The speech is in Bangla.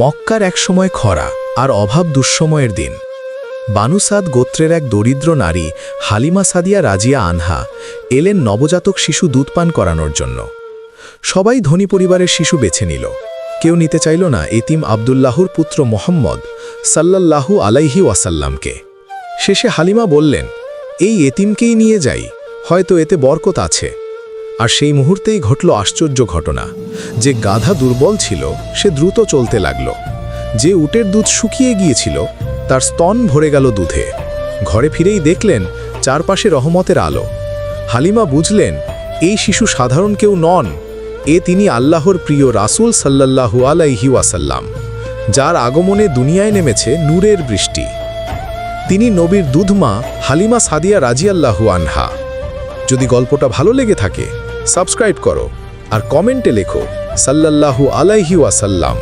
মক্কার এক সময় খরা আর অভাব দুঃসময়ের দিন। বানু সাদ গোত্রের এক দরিদ্র নারী হালিমা সাদিয়া রাজিয়া আনহা এলেন নবজাতক শিশু দুধ পান করানোর জন্য। সবাই ধনী পরিবারের শিশু বেছে নিল, কেউ নিতে চাইল না এতিম আবদুল্লাহর পুত্র মোহাম্মদ সাল্লাল্লাহু আলাইহি ওয়াসাল্লামকে। শেষে হালিমা বললেন, এই এতিমকেই নিয়ে যাই, হয়তো এতে বরকত আছে। আর সেই মুহূর্তেই ঘটল আশ্চর্য ঘটনা। যে গাধা দুর্বল ছিল সে দ্রুত চলতে লাগল, যে উটের দুধ শুকিয়ে গিয়েছিল তার স্তন ভরে গেল দুধে। ঘরে ফিরেই দেখলেন চারপাশে রহমতের আলো। হালিমা বুঝলেন এই শিশু সাধারণ কেউ নন, তিনি আল্লাহর প্রিয় রাসূল সাল্লাল্লাহু আলাইহি ওয়াসাল্লাম, যার আগমনে দুনিয়ায় নেমেছে নূরের বৃষ্টি। তিনি নবীর দুধমা হালিমা সাদিয়া রাজিয়াল্লাহু আনহা। যদি গল্পটা ভালো লেগে থাকে সাবস্ক্রাইব করো আর কমেন্টে লেখো সাল্লাল্লাহু আলাইহি ওয়াসাল্লাম।